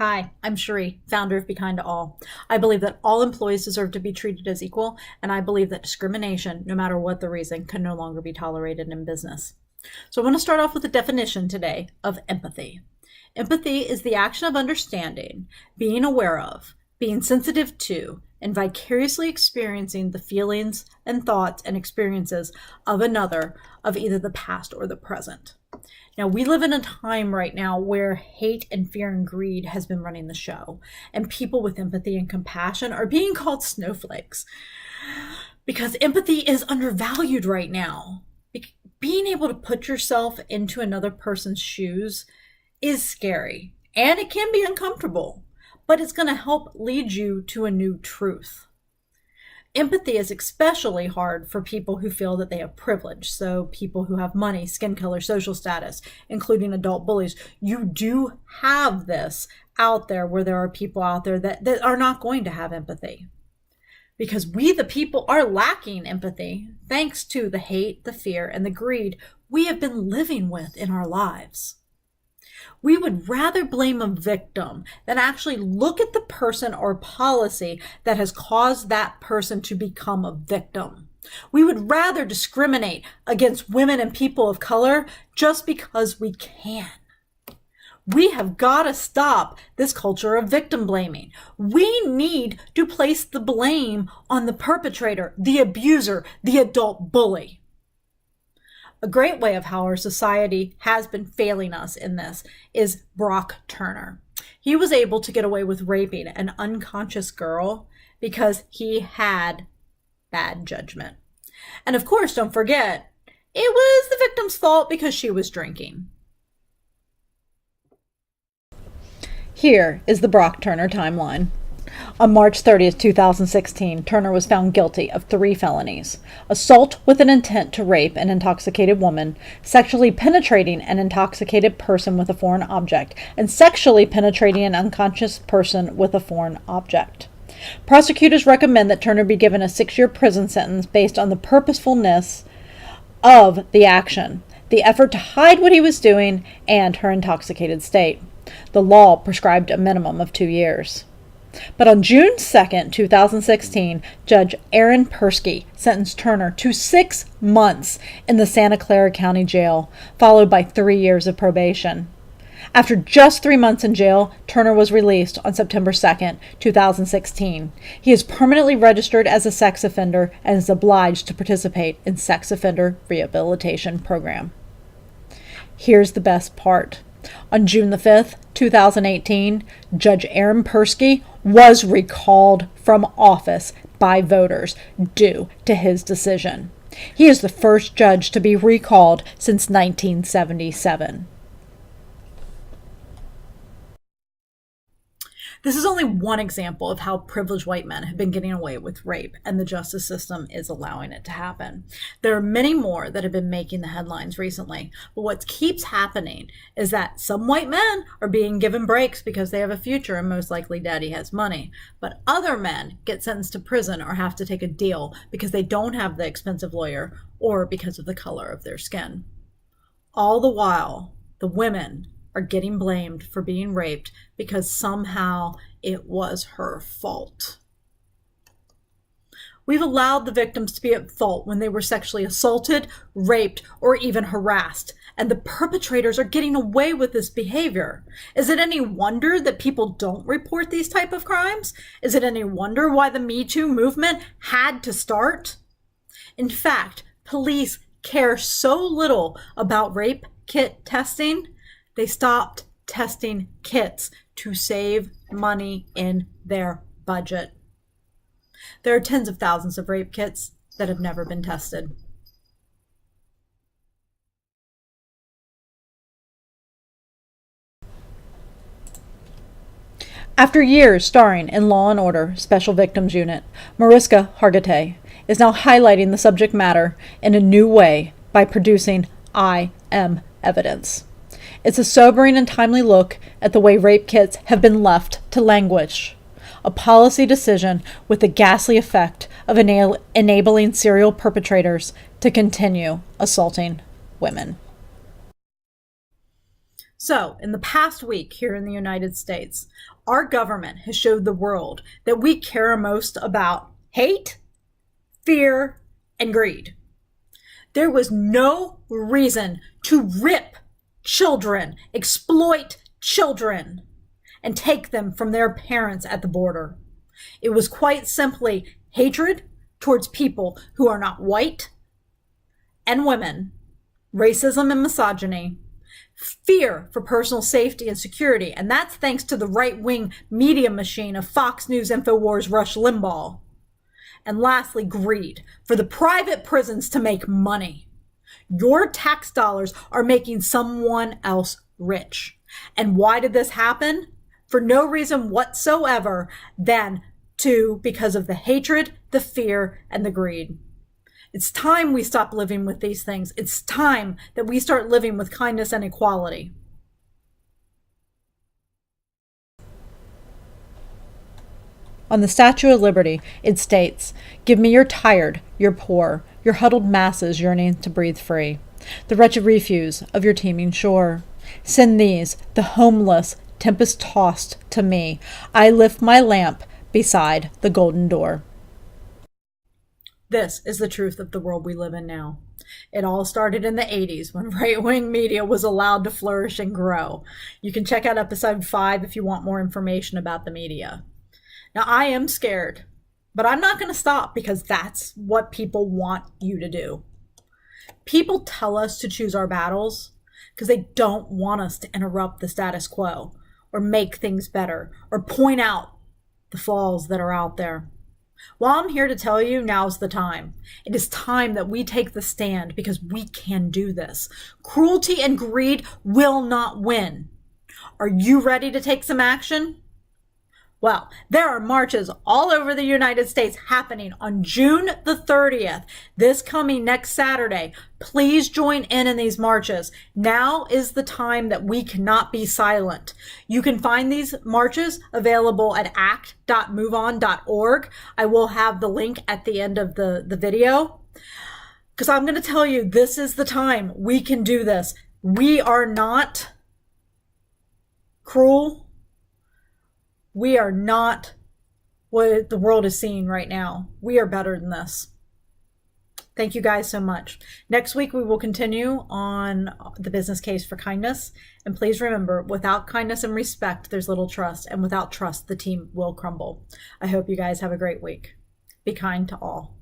Hi, I'm Cherie, founder of Be Kind to All. I believe that all employees deserve to be treated as equal, and I believe that discrimination, no matter what the reason, can no longer be tolerated in business. So I want to start off with a definition today of empathy. Empathy is the action of understanding, being aware of, being sensitive to, and vicariously experiencing the feelings and thoughts and experiences of another of either the past or the present. Now, we live in a time right now where hate and fear and greed has been running the show, and people with empathy and compassion are being called snowflakes because empathy is undervalued right now. Being able to put yourself into another person's shoes is scary, and it can be uncomfortable, but it's going to help lead you to a new truth. Empathy is especially hard for people who feel that they have privilege. So people who have money, skin color, social status, including adult bullies. You do have this out there where there are people out there that are not going to have empathy. Because we, the people, are lacking empathy thanks to the hate, the fear, and the greed we have been living with in our lives. We would rather blame a victim than actually look at the person or policy that has caused that person to become a victim. We would rather discriminate against women and people of color just because we can. We have got to stop this culture of victim blaming. We need to place the blame on the perpetrator, the abuser, the adult bully. A great way of how our society has been failing us in this is Brock Turner. He was able to get away with raping an unconscious girl because he had bad judgment. And of course, don't forget, it was the victim's fault because she was drinking. Here is the Brock Turner timeline. On March 30th, 2016, Turner was found guilty of 3 felonies: assault with an intent to rape an intoxicated woman, sexually penetrating an intoxicated person with a foreign object, and sexually penetrating an unconscious person with a foreign object. Prosecutors recommend that Turner be given a 6-year prison sentence based on the purposefulness of the action, the effort to hide what he was doing, and her intoxicated state. The law prescribed a minimum of 2 years. But on June 2nd, 2016, Judge Aaron Persky sentenced Turner to 6 months in the Santa Clara County Jail, followed by 3 years of probation. After just 3 months in jail, Turner was released on September 2nd, 2016. He is permanently registered as a sex offender and is obliged to participate in sex offender rehabilitation program. Here's the best part. On June the 5th, 2018, Judge Aaron Persky was recalled from office by voters due to his decision. He is the first judge to be recalled since 1977. This is only one example of how privileged white men have been getting away with rape, and the justice system is allowing it to happen. There are many more that have been making the headlines recently, but what keeps happening is that some white men are being given breaks because they have a future and most likely daddy has money, but other men get sentenced to prison or have to take a deal because they don't have the expensive lawyer or because of the color of their skin. All the while, the women are getting blamed for being raped because somehow it was her fault. We've allowed the victims to be at fault when they were sexually assaulted, raped, or even harassed, and the perpetrators are getting away with this behavior. Is it any wonder that people don't report these type of crimes? Is it any wonder why the Me Too movement had to start? In fact, police care so little about rape kit testing, they stopped testing kits to save money in their budget. There are tens of thousands of rape kits that have never been tested. After years starring in Law & Order Special Victims Unit, Mariska Hargitay is now highlighting the subject matter in a new way by producing I Am Evidence. It's a sobering and timely look at the way rape kits have been left to languish. A policy decision with the ghastly effect of enabling serial perpetrators to continue assaulting women. So, in the past week here in the United States, our government has showed the world that we care most about hate, fear, and greed. There was no reason to rip children, exploit children, and take them from their parents at the border. It was quite simply hatred towards people who are not white and women, racism and misogyny, fear for personal safety and security, and that's thanks to the right-wing media machine of Fox News, InfoWars, Rush Limbaugh. And lastly, greed for the private prisons to make money. Your tax dollars are making someone else rich. And why did this happen? For no reason whatsoever than because of the hatred, the fear, and the greed. It's time we stop living with these things. It's time that we start living with kindness and equality. On the Statue of Liberty, it states, "Give me your tired, your poor, your huddled masses yearning to breathe free, the wretched refuse of your teeming shore. Send these, the homeless, tempest-tossed, to me. I lift my lamp beside the golden door." This is the truth of the world we live in now. It all started in the 80s when right-wing media was allowed to flourish and grow. You can check out episode 5 if you want more information about the media. Now, I am scared, but I'm not going to stop because that's what people want you to do. People tell us to choose our battles because they don't want us to interrupt the status quo or make things better or point out the flaws that are out there. Well, I'm here to tell you now's the time. It is time that we take the stand because we can do this. Cruelty and greed will not win. Are you ready to take some action? Well, there are marches all over the United States happening on June the 30th, this coming next Saturday. Please join in these marches. Now is the time that we cannot be silent. You can find these marches available at act.moveon.org. I will have the link at the end of the video. Because I'm going to tell you, this is the time. We can do this. We are not cruel. We are not what the world is seeing right now. We are better than this. Thank you guys so much. Next week, we will continue on the business case for kindness. And please remember, without kindness and respect, there's little trust. And without trust, the team will crumble. I hope you guys have a great week. Be kind to all.